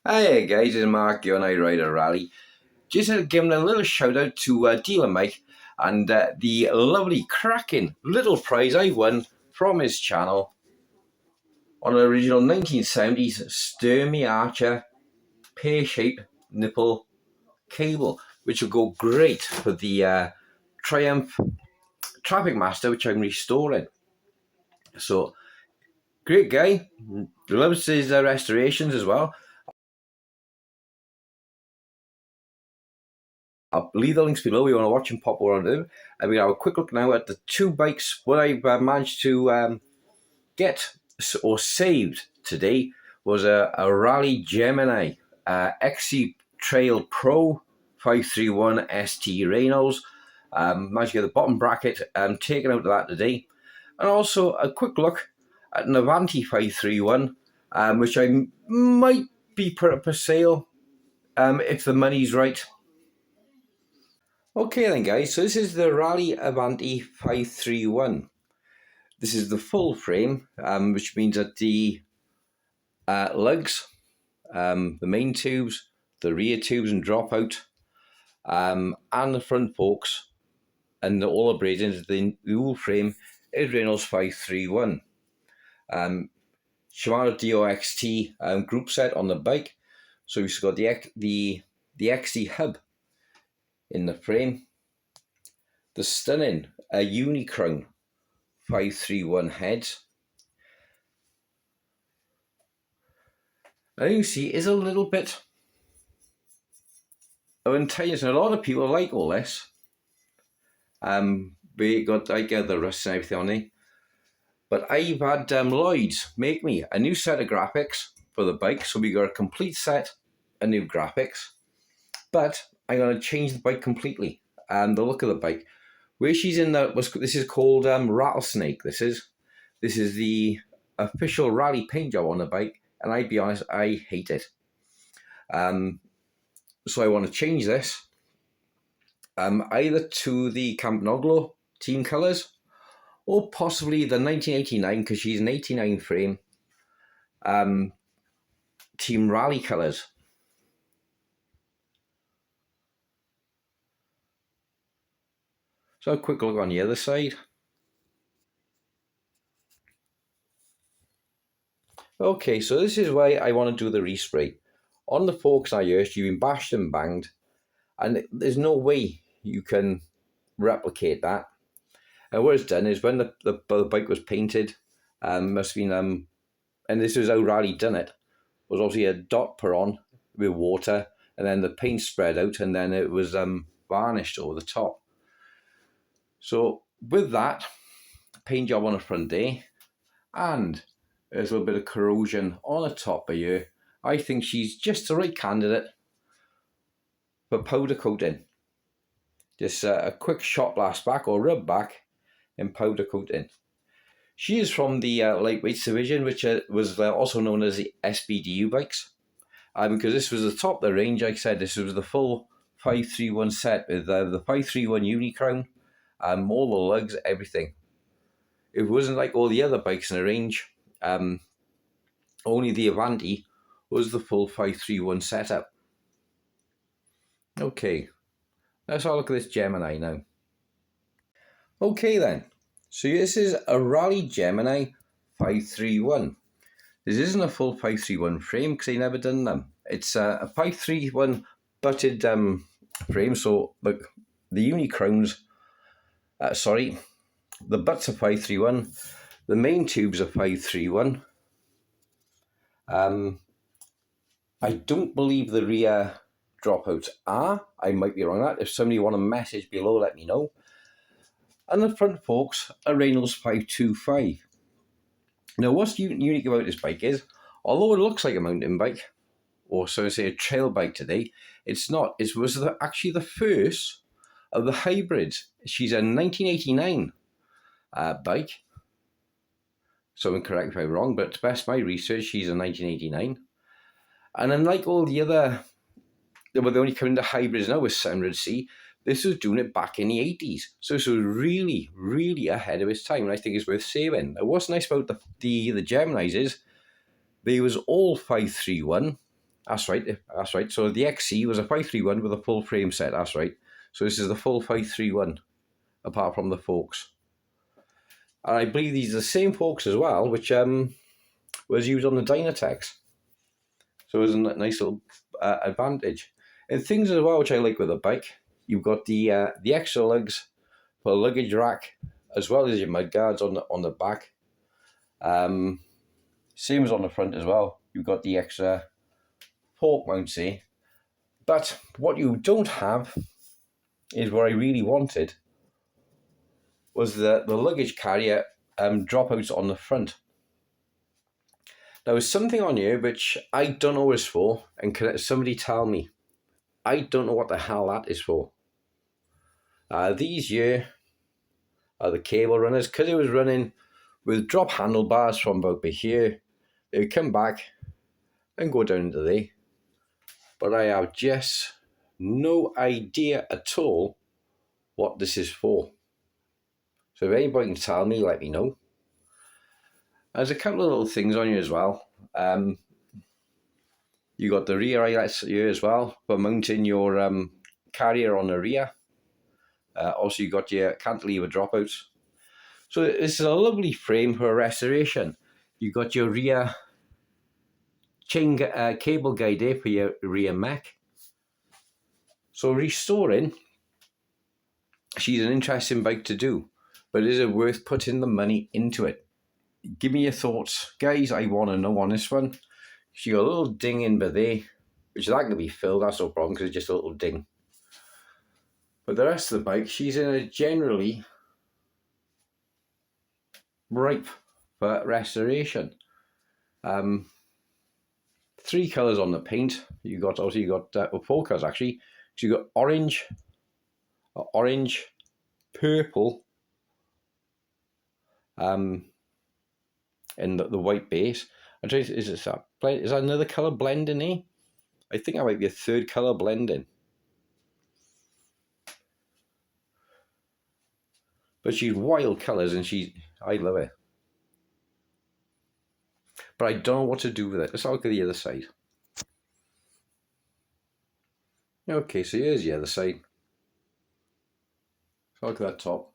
Hey guys, it's Mark, your night rider Raleigh. Just giving a little shout out to Dealer Mike and the lovely, cracking little prize I won from his channel on an original 1970s Sturmy Archer pear-shaped nipple cable, which will go great for the Triumph Traffic Master, which I'm restoring. So, great guy, loves his restorations as well. I'll leave the links below if you want to watch and pop around them. And we have a quick look now at the two bikes what I've managed to get or saved today was a Raleigh Gemini XC Trail Pro 531 ST Reynolds. Managed to get the bottom bracket taken out of that today. And also a quick look at an Avanti 531, which I might be put up for sale if the money's right. Okay then guys, so this is the Raleigh Avanti 531. This is the full frame, which means that the lugs, the main tubes, the rear tubes and dropout, and the front forks, and all the braidings, the whole frame is Reynolds 531. Shimano DOXT group set on the bike. So we've got the XC hub in the frame, the stunning Unicrown 531 heads. Now you see is a little bit of untidiness, and a lot of people like all this. We got the rust and everything on it, but I've had Lloyd's make me a new set of graphics for the bike, so we got a complete set of new graphics. But I'm going to change the bike completely and the look of the bike. Where she's in this is called Rattlesnake. This is the official Raleigh paint job on the bike, and I'd be honest, I hate it. So I want to change this either to the Campagnolo team colours or possibly the 1989, because she's an 89 frame, Team Raleigh colours. So a quick look on the other side. Okay, so this is why I want to do the respray. On the forks I used, you've been bashed and banged, and there's no way you can replicate that. And what it's done is when the bike was painted, must have been, and this is how Raleigh done it, was obviously a dot put on with water, and then the paint spread out, and then it was varnished over the top. So with that, paint job on the front there, and there's a little bit of corrosion on the top of here, I think she's just the right candidate for powder coating. Just a quick shot blast back or rub back and powder coating. She is from the lightweights division, which was also known as the SBDU bikes. Because this was the top of the range, like I said, this was the full 531 set with the 531 Unicrown, all the lugs, everything. It wasn't like all the other bikes in the range. Only the Avanti was the full 531 setup. Okay, let's have a look at this Gemini now. Okay then, so this is a Raleigh Gemini 531. This isn't a full 531 frame because they never done them. It's a 531 butted frame, so the Unicrowns, the butts are 531, the main tubes are 531. I don't believe the rear dropouts are. I might be wrong on that. If somebody want to message below, let me know. And the front forks are Reynolds 525. Now, what's unique about this bike is, although it looks like a mountain bike, or so to say a trail bike today, it's not. It was actually the first of the hybrids. She's a 1989 bike. Someone correct if I'm wrong, but to best my research, she's a 1989. And unlike all the other, well, they only come into hybrids now with 700C, this was doing it back in the 80s. So this was really, really ahead of its time, and I think it's worth saving. Now, what's nice about the Geminis is they was all 531, That's right. That's right. So the XC was a 531 with a full frame set. That's right. So this is the full 531, apart from the forks. And I believe these are the same forks as well, which was used on the Dynatex. So it was a nice little advantage. And things as well, which I like with the bike, you've got the extra lugs for the luggage rack, as well as your mud guards on the back. Same as on the front as well. You've got the extra fork mounts here. But what you don't have is what I really wanted, was the luggage carrier dropouts on the front. Now, there's something on here which I don't know what it's for, and can somebody tell me? I don't know what the hell that is for. These here are the cable runners, because it was running with drop handlebars from about here. They would come back and go down into there. But I have just no idea at all what this is for. So if anybody can tell me, let me know. There's a couple of little things on here as well. You got the rear eyelets here as well for mounting your carrier on the rear. Also, you got your cantilever dropouts. So this is a lovely frame for restoration. You got your rear chain cable guide here for your rear mech. So restoring, she's an interesting bike to do, but is it worth putting the money into it? Give me your thoughts, guys. I want to know on this one. She got a little ding in by there, which is not going to be filled. That's no problem because it's just a little ding. But the rest of the bike, she's in a generally ripe for restoration. 3 colours on the paint. You got well, 4 colours actually. So you got orange, purple, and the white base. I'm trying to, is that another colour blend in here? I think that might be a third colour blending. But she's wild colours, and I love it. But I don't know what to do with it. Let's look at the other side. Okay, so here's the other side. So look at that top.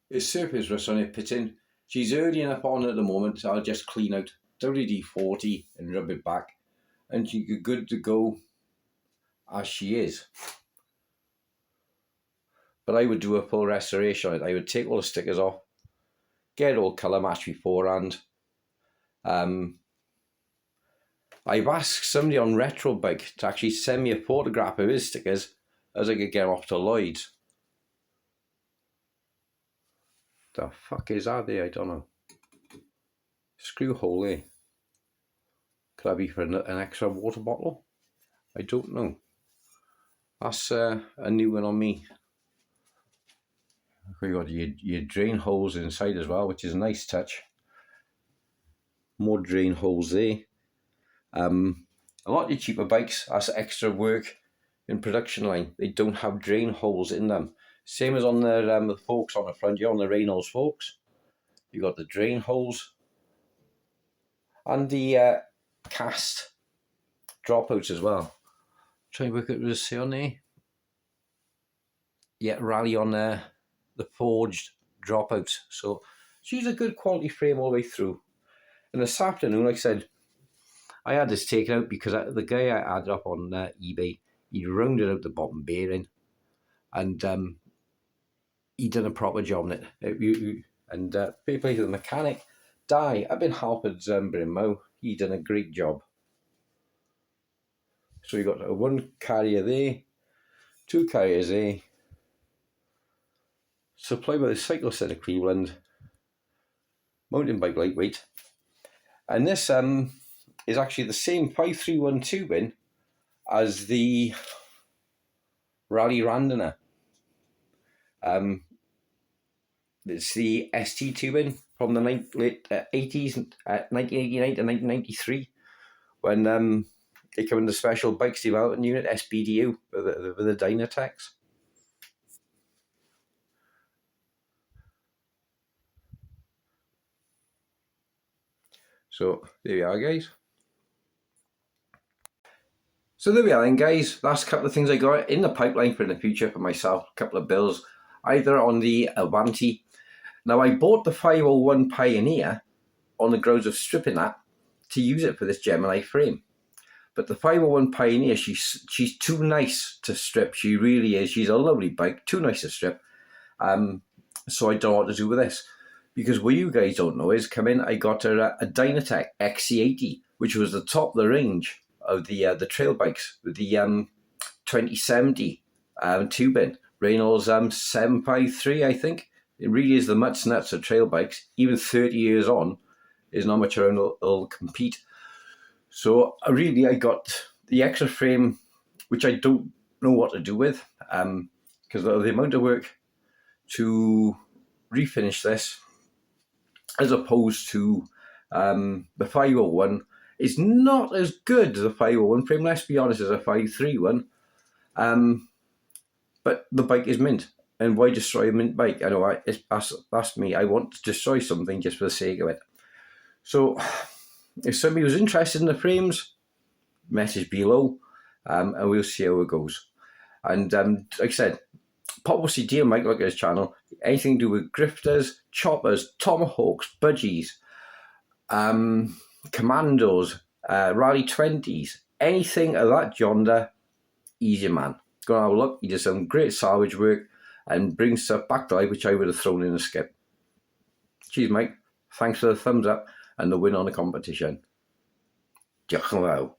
It's surface rust on it pitting. She's early enough on at the moment, so I'll just clean out WD-40 and rub it back. And she's good to go as she is. But I would do a full restoration on it. I would take all the stickers off, get it all colour matched beforehand. I've asked somebody on Retro Bike to actually send me a photograph of his stickers as I could get them off to Lloyd's. The fuck is that there? I don't know. Screw hole there. Could that be for an extra water bottle? I don't know. That's a new one on me. You got your drain holes inside as well, which is a nice touch. More drain holes there. A lot of the cheaper bikes, that's extra work in production line. They don't have drain holes in them. Same as on the forks on the front. You're on the Reynolds forks. You got the drain holes and the cast dropouts as well. Try and work out what to say on there. Yeah, Raleigh on the forged dropouts. So she's a good quality frame all the way through. And this afternoon, like I said, I had this taken out because the guy I had up on eBay, he rounded out the bottom bearing, and he done a proper job on it. And fair play to the mechanic. I've been helping him out. He done a great job. So you got a 1 carrier there, 2 carriers there. Supplied by the Cycle Centre Cleveland. Mountain bike lightweight. And this is actually the same 531 tubing as the Raleigh Randoner. It's the ST tubing from the late 80s, 1989 to 1993, when they come in the Special Bikes Development Unit, SBDU, with the Dynatex. So there you are, guys. So there we are then, guys. That's a couple of things I got in the pipeline for in the future for myself. A couple of bills, either on the Avanti. Now, I bought the 501 Pioneer on the grounds of stripping that to use it for this Gemini frame. But the 501 Pioneer, she's too nice to strip. She really is. She's a lovely bike, too nice to strip. So I don't know what to do with this. Because what you guys don't know is, come in, I got a Dynatec XC80, which was the top of the range of the trail bikes with the 2070 tubing. Reynolds 753, I think. It really is the much nuts of trail bikes. Even 30 years on, is not much around will compete. So I got the extra frame, which I don't know what to do with, because of the amount of work to refinish this, as opposed to the 501, is not as good as the 501 frame, let's be honest, as a 531. But the bike is mint. And why destroy a mint bike? I know that's me. I want to destroy something just for the sake of it. So if somebody was interested in the frames, message below, and we'll see how it goes. And like I said, pop up see dear Mike, look at his channel. Anything to do with grifters, choppers, tomahawks, budgies, commandos, Raleigh 20s, anything of that yonder, he's your man. Go and have a look. He does some great salvage work and brings stuff back to life which I would have thrown in a skip. Cheers, Mike. Thanks for the thumbs up and the win on the competition. Diolch yn fawr.